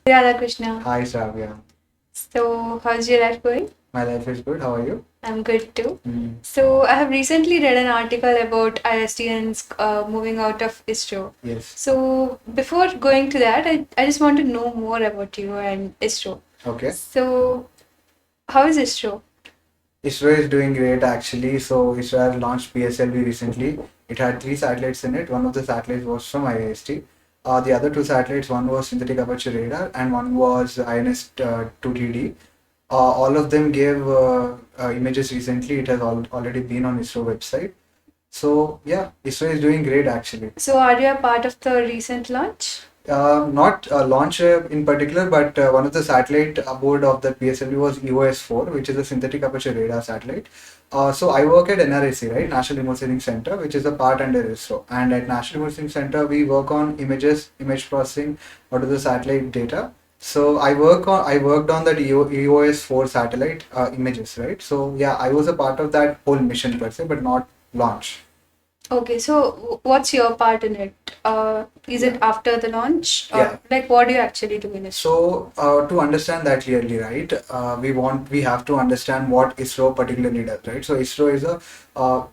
Radha Krishna. Hi, Shravya. So, how's your life going? My life is good. How are you? I'm good too. Mm. So, I have recently read an article about IISTians moving out of ISRO. Yes. So, before going to that, I just want to know more about you and ISRO. Okay. So, how is ISRO? ISRO is doing great actually. So ISRO has launched PSLV recently. It had three satellites in it. One of the satellites was from IIST. The other two satellites, one was synthetic aperture radar and one was INS 2TD. All of them gave images recently. It has already been on ISRO website. So yeah, ISRO is doing great actually. So, are you a part of the recent launch? Not launch in particular, but one of the satellite aboard of the PSLV was EOS-4, which is a synthetic aperture radar satellite. So I work at NRSC, right, National Remote Sensing Center, which is a part under ISRO. And at National Remote Sensing Center, we work on image processing out of the satellite data. So I worked on that EOS-4 satellite images, right? So yeah, I was a part of that whole mission per se, but not launch. Okay, so what's your part in it? Is it after the launch? Or Yeah. like what do you actually do in it? So to understand that clearly, right, we have to understand what ISRO particularly does, right? So ISRO is a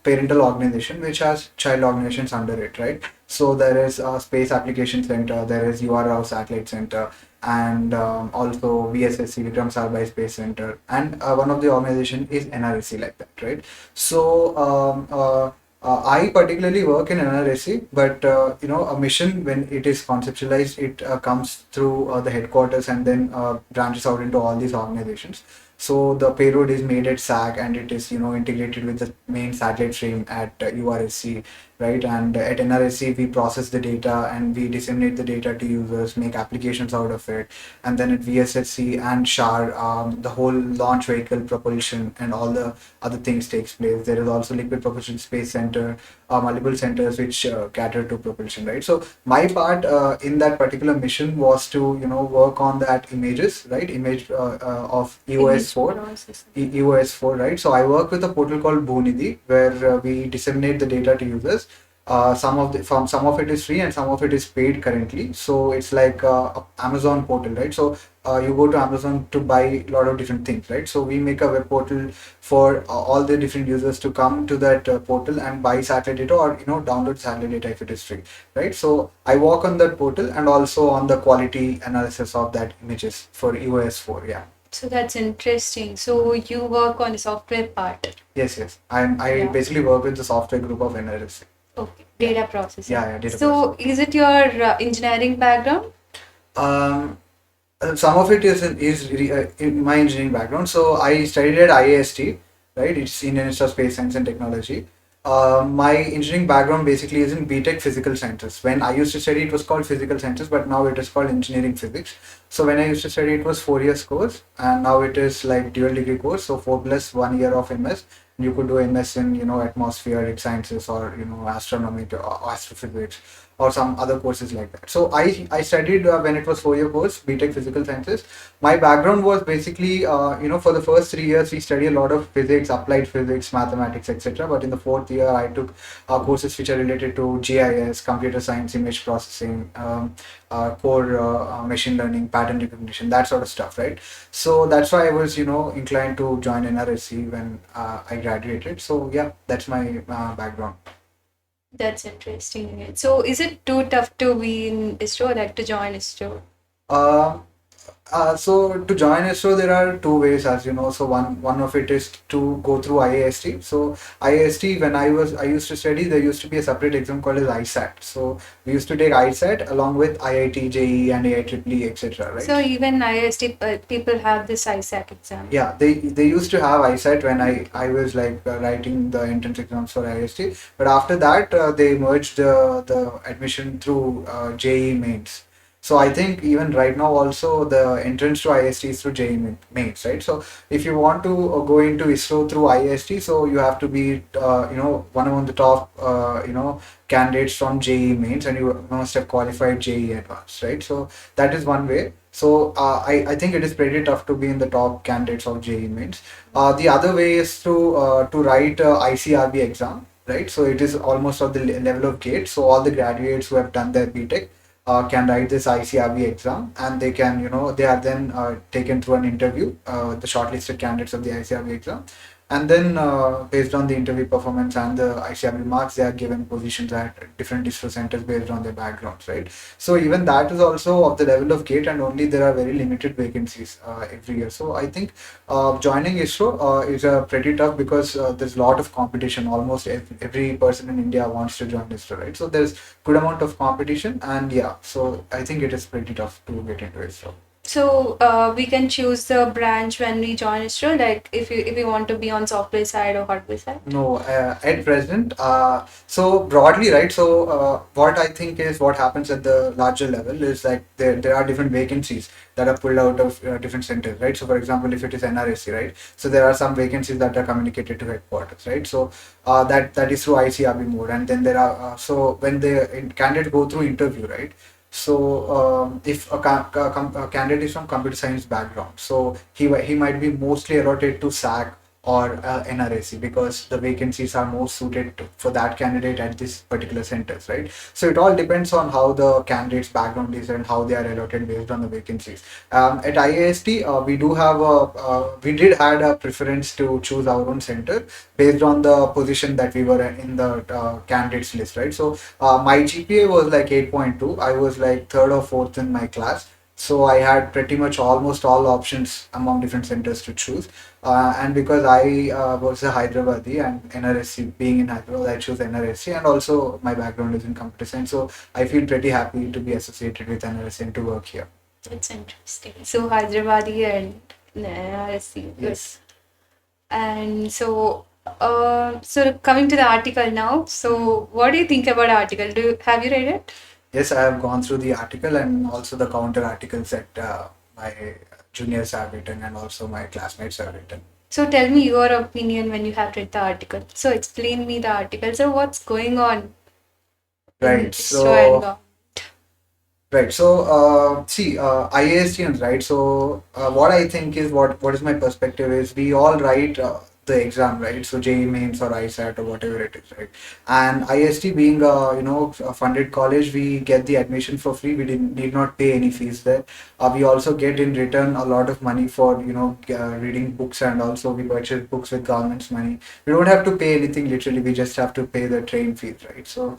parental organization which has child organizations under it, right? So there is a Space Application Center, there is URL Satellite Center, and also VSSC, Vikram Sarabhai Space Center, and one of the organization is NRSC like that, right? So I particularly work in NRSC, but a mission when it is conceptualized, it comes through the headquarters and then branches out into all these organizations. So the payload is made at SAC and it is integrated with the main satellite stream at URSC, right? And at NRSC we process the data and we disseminate the data to users, make applications out of it, and then at VSSC and SHAR, the whole launch vehicle propulsion and all the other things takes place. There is also Liquid Propulsion Space Center, multiple centers which cater to propulsion, right? So my part in that particular mission was to work on that images, right? Image of EOS-4, EOS-4, right? So I work with a portal called Bhoonidhi where we disseminate the data to users. Some of it is free and some of it is paid currently. So it's like a Amazon portal, right? So you go to Amazon to buy a lot of different things, right? So we make a web portal for all the different users to come to that portal and buy satellite data or download satellite data if it is free, right? So I work on that portal and also on the quality analysis of that images for EOS-4. Yeah. So that's interesting. So you work on the software part. Yes. I Yeah. basically work with the software group of NRSC. Okay. Data processing. Yeah, data So processing. is it your engineering background? Some of it is in my engineering background. So I studied at IIST, right? It's Indian Institute of Space Science and Technology. My engineering background basically is in BTech Physical Sciences. When I used to study, it was called Physical Sciences, but now it is called Engineering Physics. So when I used to study, it was 4 years course, and now it is like dual degree course. So 4 plus 1 year of MS. You could do MS in atmospheric sciences or astronomy or astrophysics or some other courses like that. So I studied when it was 4 year course, BTech Physical Sciences. My background was basically, for the first 3 years, we study a lot of physics, applied physics, mathematics, etc. But in the fourth year, I took courses which are related to GIS, computer science, image processing, core machine learning, pattern recognition, that sort of stuff, right? So that's why I was, inclined to join NRSC when I graduated. So yeah, that's my background. That's interesting. So is it too tough to be in ISRO, like to join ISRO? Uh, so to join ISRO, there are two ways, as you know. So one of it is to go through IIST. So IIST, when I used to study, there used to be a separate exam called as ISAT. So we used to take ISAT along with IIT, JEE, and IIEEE, etc. Right? So even IIST people have this ISAC exam. Yeah, they used to have ISAT when I was like writing the entrance exams for IIST. But after that, they merged the admission through JEE mains. So I think even right now also the entrance to IIST is through JEE mains, right? So if you want to go into ISRO through IIST, so you have to be one among the top candidates from JEE mains, and you must have qualified JEE advanced, right? So that is one way. So I think it is pretty tough to be in the top candidates of JEE mains. The other way is to write ICRB exam, right? So it is almost of the level of GATE. So all the graduates who have done their BTech, can write this ICRB exam, and they can, they are then taken through an interview, the shortlisted candidates of the ICRB exam, and then based on the interview performance and the ICRB marks, they are given positions at different ISRO centers based on their backgrounds, right? So even that is also of the level of GATE, and only there are very limited vacancies every year. So I think joining ISRO is pretty tough, because there's a lot of competition. Almost every person in India wants to join ISRO, right? So there's good amount of competition, and yeah, so I think it is pretty tough to get into ISRO. So we can choose the branch when we join ISRO, like if you want to be on software side or hardware side. No, at present, so broadly, right? So what I think is what happens at the larger level is like there are different vacancies that are pulled out of different centers, right? So for example, if it is NRSC, right? So there are some vacancies that are communicated to headquarters, right? So that is through ICRB mode, and then there are so when the candidate go through interview, right? So if a candidate is from computer science background, so he might be mostly allotted to SAC or NRSC, because the vacancies are more suited for that candidate at this particular centers, right? So it all depends on how the candidate's background is and how they are allotted based on the vacancies. At IIST, we did had a preference to choose our own center based on the position that we were in the candidates list, right? So my GPA was like 8.2. I was like third or fourth in my class. So I had pretty much almost all options among different centers to choose. And because I was a Hyderabadi and NRSC, being in Hyderabad, I chose NRSC, and also my background is in computer science. So I feel pretty happy to be associated with NRSC and to work here. That's interesting. So Hyderabadi and RSC. Yes. And so coming to the article now. So what do you think about the article? Have you read it? Yes, I have gone through the article and also the counter articles that my juniors have written and also my classmates have written. So tell me your opinion when you have read the article. So explain me the article. So what's going on in Right. ISRO and So right. So see, IISTians, right? So what I think is what is my perspective is we all write the exam, right? So JEE mains or ISAT or whatever it is, right? And IST being a funded college, we get the admission for free. We need not pay any fees there. We also get in return a lot of money for reading books, and also we purchase books with government's money. We don't have to pay anything literally. We just have to pay the train fees, right? So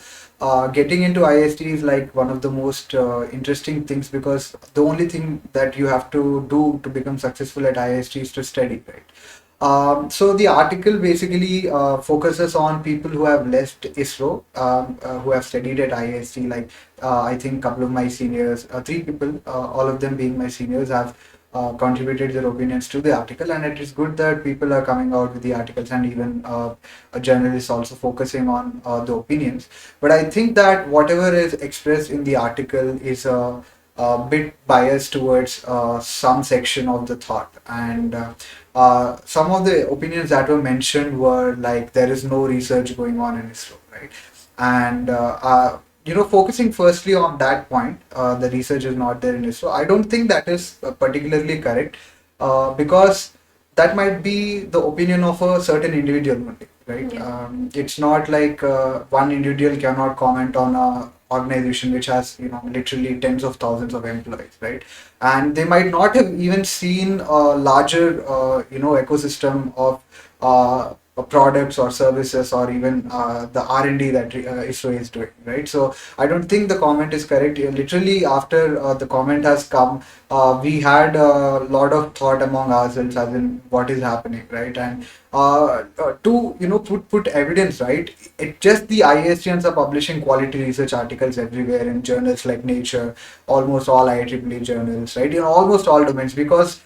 getting into IST is like one of the most interesting things, because the only thing that you have to do to become successful at IST is to study, right? So the article basically focuses on people who have left ISRO, who have studied at IIST. Like I think a couple of my seniors, three people, all of them being my seniors, have contributed their opinions to the article, and it is good that people are coming out with the articles, and even a journalist also focusing on the opinions. But I think that whatever is expressed in the article is a bit biased towards some section of the thought, and some of the opinions that were mentioned were like there is no research going on in ISRO, right? And focusing firstly on that point, the research is not there in ISRO. I don't think that is particularly correct, because that might be the opinion of a certain individual only, right? Yeah. It's not like one individual cannot comment on a organization which has literally tens of thousands of employees, right? And they might not have even seen a larger ecosystem of products or services, or even the R&D that ISRO is doing, right? So I don't think the comment is correct. Literally after the comment has come, we had a lot of thought among ourselves as in what is happening, right? And to put evidence, right? It just the IISTians are publishing quality research articles everywhere in journals like Nature, almost all IEEE journals, right? Almost all domains, because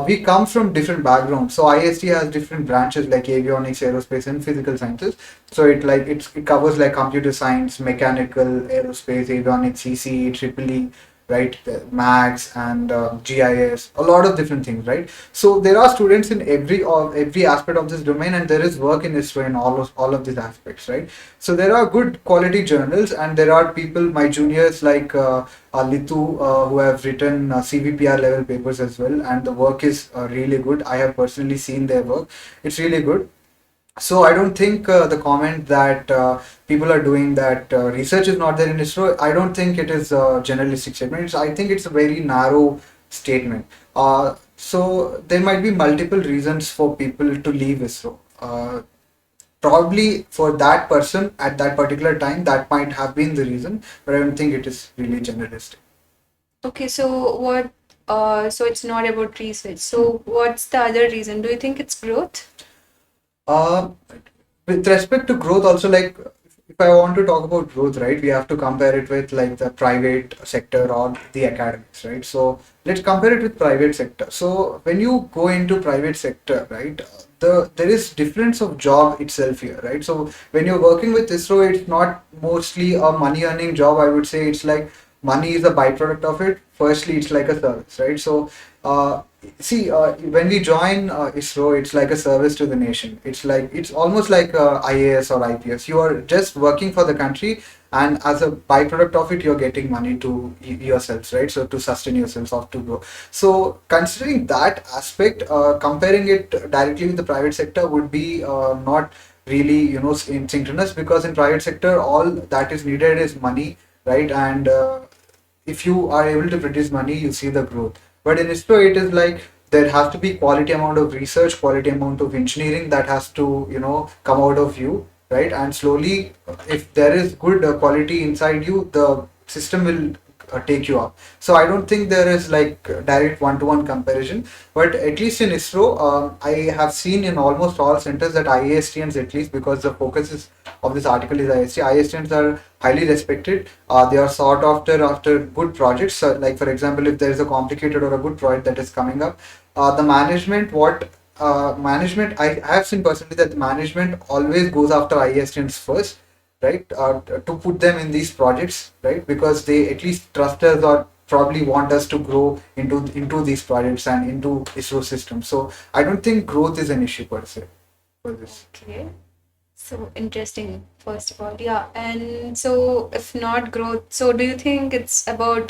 we come from different backgrounds. So IST has different branches like avionics, aerospace, and physical sciences. So it covers like computer science, mechanical, aerospace, avionics, ECE, EEE, right? Max and GIS, a lot of different things, right? So there are students in every aspect of this domain, and there is work in ISRO in all of these aspects, right? So there are good quality journals, and there are people, my juniors like Litu, who have written CVPR level papers as well, and the work is really good. I have personally seen their work; it's really good. So I don't think the comment that people are doing that research is not there in ISRO, I don't think it is a generalistic statement. I think it's a very narrow statement. So there might be multiple reasons for people to leave ISRO. Probably for that person at that particular time, that might have been the reason, but I don't think it is really generalistic. Okay, so what? So it's not about research. So what's the other reason? Do you think it's growth? Uh, with respect to growth, also, like, if I want to talk about growth, right, we have to compare it with like the private sector or the academics, right? So let's compare it with private sector. So when you go into private sector, right, there is difference of job itself here, right? So when you're working with ISRO, it's not mostly a money earning job. I would say it's like money is a byproduct of it. Firstly, it's like a service, right? So uh, see, when we join ISRO, it's like a service to the nation. It's almost like IAS or IPS. You are just working for the country, and as a byproduct of it, you're getting money to yourselves, right? So to sustain yourselves or to grow. So considering that aspect, comparing it directly with the private sector would be not really, in synchronous, because in private sector, all that is needed is money, right? And if you are able to produce money, you see the growth. But in ISRO, it is like there has to be quality amount of research, quality amount of engineering that has to, come out of you, right? And slowly, if there is good quality inside you, the system will take you up. So I don't think there is like direct one-to-one comparison. But at least in ISRO, I have seen in almost all centers that IISTians, at least because the focus is of this article is IIST. IISTians are highly respected. They are sought after good projects. Like for example, if there is a complicated or a good project that is coming up, the management, I have seen personally that the management always goes after IISTians first, right? To put them in these projects, right? Because they at least trust us or probably want us to grow into these projects and into ISRO systems. So I don't think growth is an issue per se for this. Okay. So interesting, first of all. Yeah. And so if not growth, so do you think it's about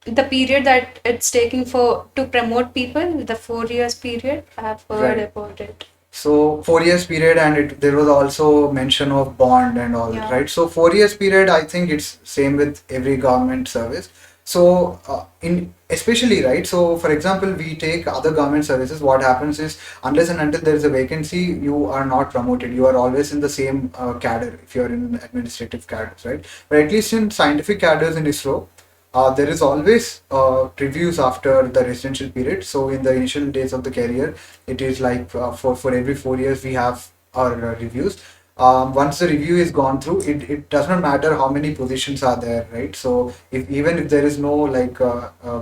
the period that it's taking for to promote people, the 4 years period? I've heard Right. about it. So 4 years period, and there was also mention of bond and all that, Yeah. right? So 4 years period, I think it's same with every government service. So in especially, right. So for example, we take other government services. What happens is, unless and until there is a vacancy, you are not promoted. You are always in the same cadre if you are in administrative cadres, right? But at least in scientific cadres in ISRO, there is always reviews after the residential period. So in the initial days of the career, it is like for every 4 years we have our reviews. Once the review is gone through, it does not matter how many positions are there, right? So even if there is no like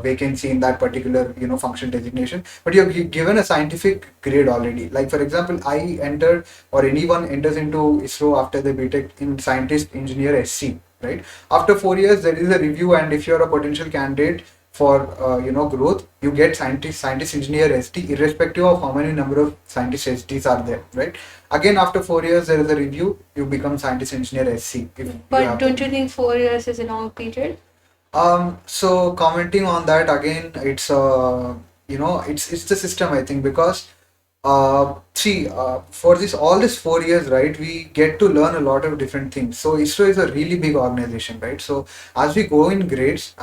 vacancy in that particular function designation, but you're given a scientific grade already. Like for example, I entered, or anyone enters into ISRO after the BTech in scientist engineer SC, right? After 4 years, there is a review, and if you're a potential candidate for growth, you get scientist engineer ST, irrespective of how many number of scientist STs are there, right? Again, after 4 years, there is a review. You become scientist engineer SC if you But have the. don't you think 4 years is a long period? So commenting on that again, it's it's the system, I think, because see, for this all this 4 years, right, we get to learn a lot of different things. So ISRO is a really big organization, right? So as we grow in grades,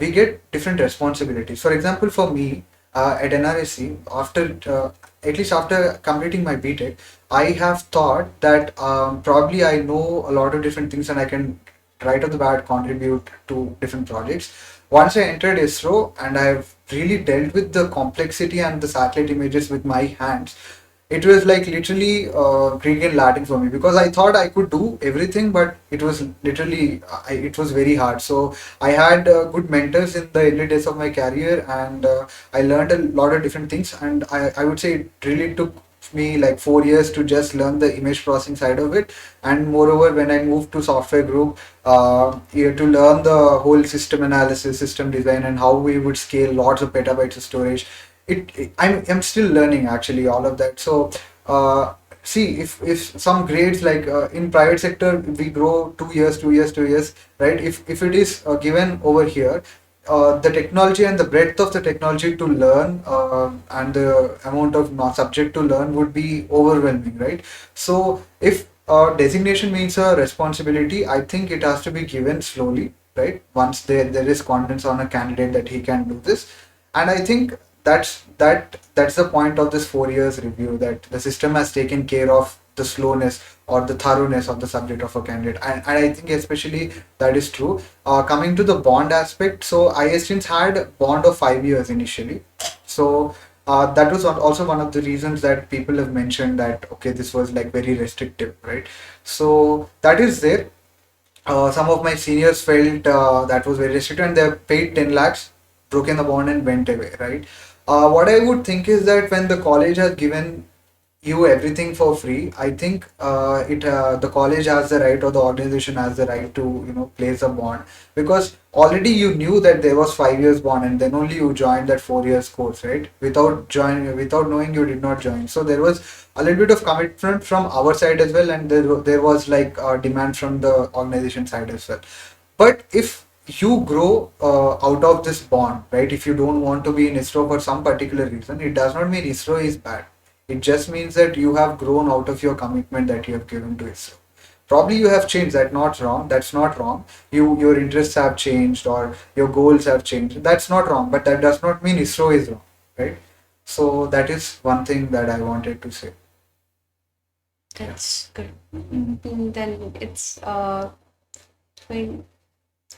we get different responsibilities. For example, for me, at NRSC, after at least after completing my BTech, I have thought that probably I know a lot of different things, and I can right off the bat contribute to different projects. Once I entered ISRO and I've really dealt with the complexity and the satellite images with my hands, it was like literally Greek and Latin for me, because I thought I could do everything, but it was literally it was very hard. So I had good mentors in the early days of my career, and I learned a lot of different things. And I would say it really took me like 4 years to just learn the image processing side of it. And moreover, when I moved to software group, to learn the whole system analysis, system design, and how we would scale lots of petabytes of storage. I'm still learning actually all of that. So see, if some grades like in private sector we grow 2 years, 2 years, 2 years, right? If it is given over here, the technology and the breadth of the technology to learn and the amount of subject to learn would be overwhelming, right? So if designation means a responsibility, I think it has to be given slowly, right? Once there is confidence on a candidate that he can do this, and I think that's the point of this 4 years review, that the system has taken care of the slowness or the thoroughness of the subject of a candidate, and I think especially that is true. Coming to the bond aspect, so IISTians had a bond of 5 years initially. So that was also one of the reasons that people have mentioned that okay, this was like very restrictive, right? So that is there. Some of my seniors felt that was very restrictive, and they paid 10 lakhs, broken the bond, and went away, right? What I would think is that when the college has given you everything for free, I think it the college has the right, or the organization has the right to place a bond, because already you knew that there was 5 years bond, and then only you joined that 4 years course, right? Without knowing, you did not join. So there was a little bit of commitment from our side as well, and there was like a demand from the organization side as well. But if you grow out of this bond, right? If you don't want to be in ISRO for some particular reason, it does not mean ISRO is bad. It just means that you have grown out of your commitment that you have given to ISRO. Probably you have changed. That's not wrong. That's not wrong. Your interests have changed, or your goals have changed. That's not wrong. But that does not mean ISRO is wrong, right? So that is one thing that I wanted to say. That's good. Then it's fine.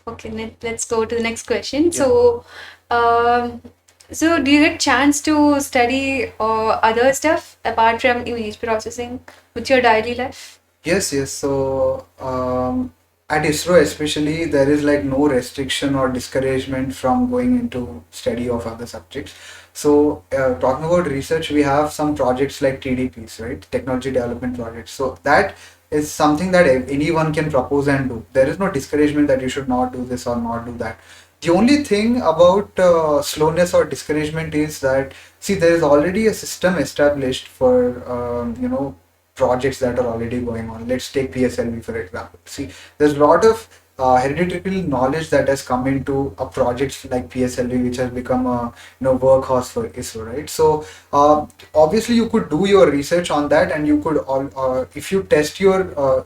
Okay, let's go to the next question. Yeah. Um, so do you get chance to study other stuff apart from image processing with your daily life? Yes, yes. So at ISRO especially, there is like no restriction or discouragement from going into study of other subjects. So talking about research, we have some projects like TDPs, right? Technology development projects. So that is something that anyone can propose and do. There is no discouragement that you should not do this or not do that. The only thing about slowness or discouragement is that, see, there is already a system established for projects that are already going on. Let's take PSLV for example. See, there's a lot of hereditary knowledge that has come into a project like PSLV, which has become a workhorse for ISRO, right? So obviously you could do your research on that, and you could all if you test your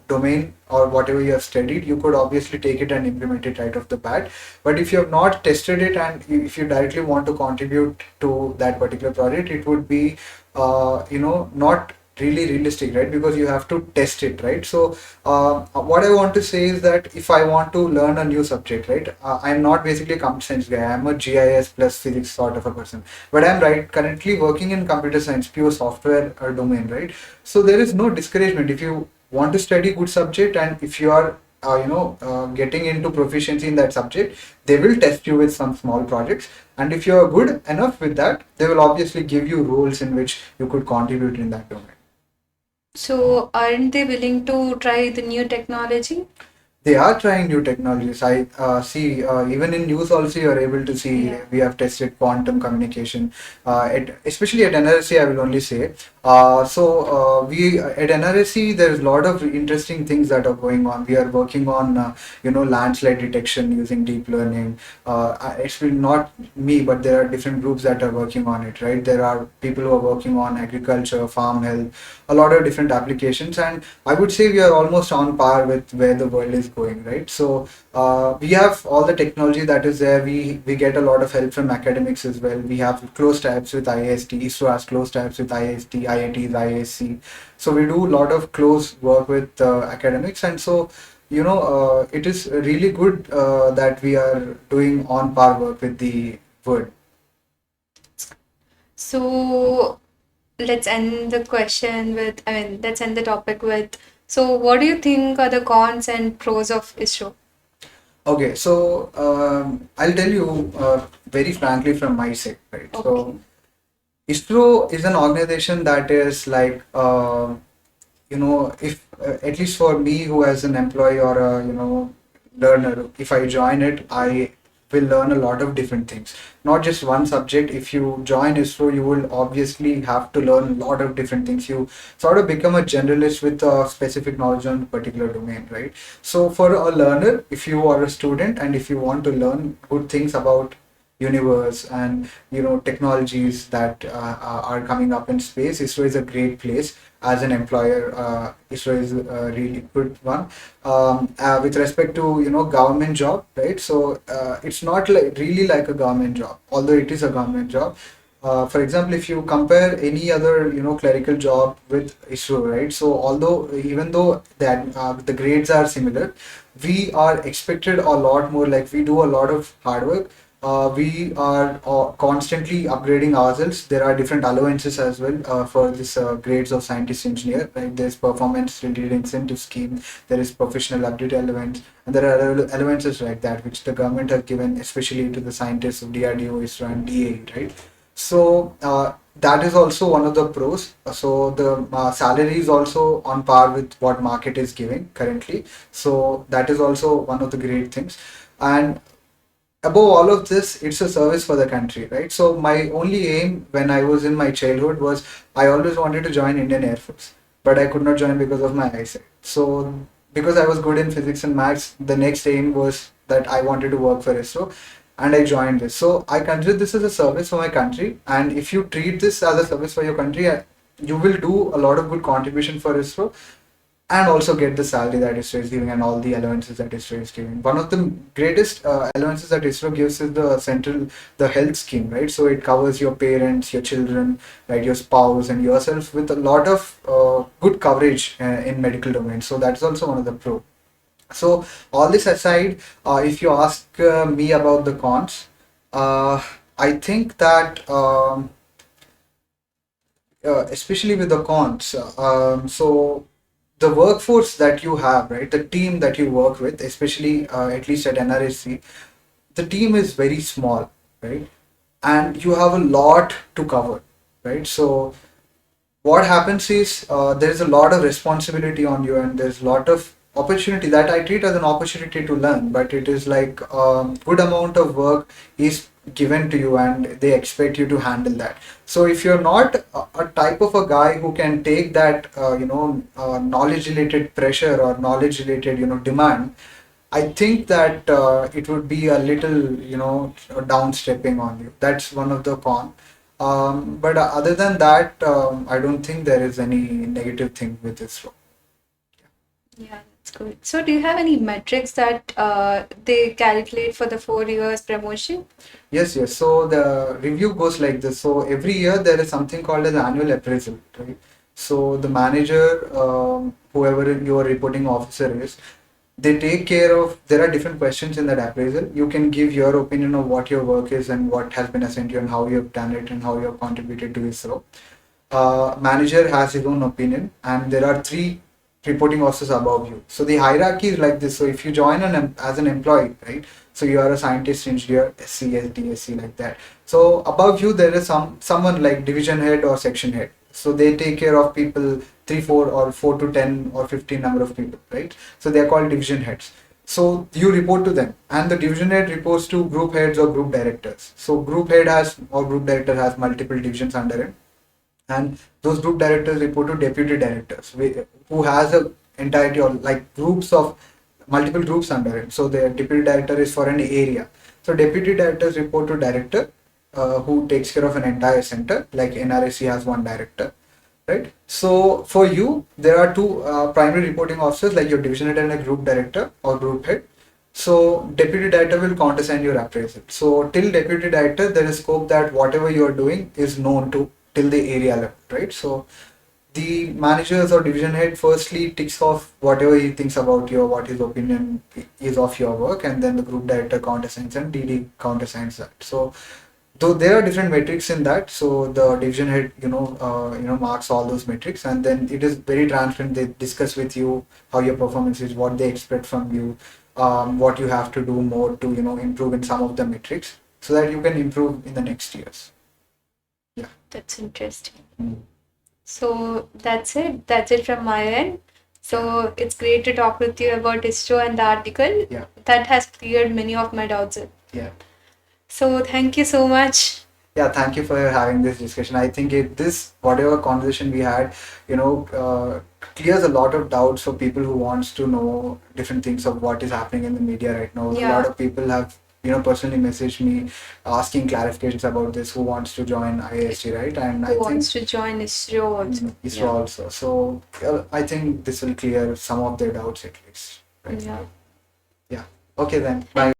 domain or whatever you have studied, you could obviously take it and implement it right off the bat. But if you have not tested it, and if you directly want to contribute to that particular project, it would be not really realistic, right? Because you have to test it, right? So what I want to say is that if I want to learn a new subject, right, I'm not basically a computer science guy. I'm a GIS plus physics sort of a person, but I'm right currently working in computer science, pure software domain, right? So there is no discouragement if you want to study good subject, and if you are getting into proficiency in that subject, they will test you with some small projects, and if you are good enough with that, they will obviously give you roles in which you could contribute in that domain. So aren't they willing to try the new technology? They are trying new technologies. I see even in news also you are able to see. Yeah. We have tested quantum communication, especially at NRSC. I will only say. We at NRSC there is a lot of interesting things that are going on. We are working on landslide detection using deep learning. Actually, not me, but there are different groups that are working on it. Right, there are people who are working on agriculture, farm health, a lot of different applications, and I would say we are almost on par with where the world is going, right? So we have all the technology that is there. We get a lot of help from academics as well. We have close ties with IIST. ISRO has close ties with IIST, IITs, IISc. So we do a lot of close work with academics, and so it is really good that we are doing on par work with the world. So let's end the question with, let's end the topic with, so what do you think are the cons and pros of ISRO? Okay, so I'll tell you very frankly from my side, right? Okay. So ISRO is an organization that is like, if at least for me, who as an employee or a learner, if I join it, I will learn a lot of different things, not just one subject. If you join ISRO, you will obviously have to learn a lot of different things. You sort of become a generalist with a specific knowledge on a particular domain, right? So for a learner, if you are a student and if you want to learn good things about universe and technologies that are coming up in space, ISRO is a great place. As an employer, ISRO is a really good one. With respect to government job, right? So it's not like really like a government job, although it is a government job. For example, if you compare any other clerical job with ISRO, right? So although even though that the grades are similar, we are expected a lot more. Like we do a lot of hard work. We are constantly upgrading ourselves. There are different allowances as well for this grades of scientist engineer. Right? There's performance related incentive scheme. There is professional update allowance, and there are allowances like that which the government has given, especially to the scientists of DRDO, ISRO, and DA. Right? So that is also one of the pros. So the salary is also on par with what market is giving currently. So that is also one of the great things. And above all of this, it's a service for the country, right? So my only aim when I was in my childhood was I always wanted to join Indian Air Force, but I could not join because of my eyesight. So because I was good in physics and maths, the next aim was that I wanted to work for ISRO, and I joined this. So I consider this as a service for my country, and if you treat this as a service for your country, you will do a lot of good contribution for ISRO and also get the salary that ISRO is giving and all the allowances that ISRO is giving. One of the greatest allowances that ISRO gives is the health scheme, right? So it covers your parents, your children, right, your spouse, and yourself with a lot of good coverage in medical domain. So that's also one of the pro. So all this aside, if you ask me about the cons, I think that. Especially with the cons. So the workforce that you have, right, the team that you work with, especially at least at NRSC, the team is very small, right, and you have a lot to cover, right. So what happens is there is a lot of responsibility on you and there's a lot of opportunity that I treat as an opportunity to learn, but it is like good amount of work is given to you and they expect you to handle that. So if you're not a type of a guy who can take that knowledge related pressure or knowledge related demand, I think that it would be a little downstepping on you. That's one of the con. But other than that, I don't think there is any negative thing with this role. Yeah, that's good. So, do you have any metrics that they calculate for the 4 years promotion? Yes, yes. So the review goes like this. So every year there is something called as annual appraisal, right? So the manager, whoever your reporting officer is, they take care of. There are different questions in that appraisal. You can give your opinion of what your work is and what has been assigned to you and how you have done it and how you have contributed to ISRO. Manager has his own opinion, and there are three reporting officers above you. So the hierarchy is like this. So if you join as an employee, right? So you are a scientist, engineer, SC, SD, SC, like that. So above you there is someone like division head or section head. So they take care of people 3, 4, or 4 to 10 or 15 number of people, right? So they are called division heads. So you report to them, and the division head reports to group heads or group directors. So group head has or group director has multiple divisions under him, and those group directors report to deputy directors who has a entirety or like groups of multiple groups under him. So the deputy director is for an area. So deputy directors report to director, who takes care of an entire center. Like NRSC has one director, right? So for you, there are two primary reporting officers, like your division head and a group director or group head. So deputy director will countersign your appraisal. So till deputy director, there is scope that whatever you are doing is known to till the area level, right? So the managers or division head firstly ticks off whatever he thinks about your, what his opinion is of your work, and then the group director countersigns and DD countersigns that. So though there are different metrics in that, so the division head marks all those metrics, and then it is very transparent. They discuss with you how your performance is, what they expect from you, what you have to do more to improve in some of the metrics, so that you can improve in the next years. Yeah. That's interesting. Mm. So, that's it. That's it from my end. So it's great to talk with you about ISRO and the article. Yeah. That has cleared many of my doubts. Yeah. So thank you so much. Yeah, thank you for having this discussion. I think this whatever conversation we had, clears a lot of doubts for people who wants to know different things of what is happening in the media right now. A Yeah. lot of people have personally messaged me asking clarifications about this. Who wants to join IIST, right? And Who wants to join ISRO also? ISRO Yeah. also. So I think this will clear some of their doubts at least. Right? Yeah. Yeah. Okay then. Bye.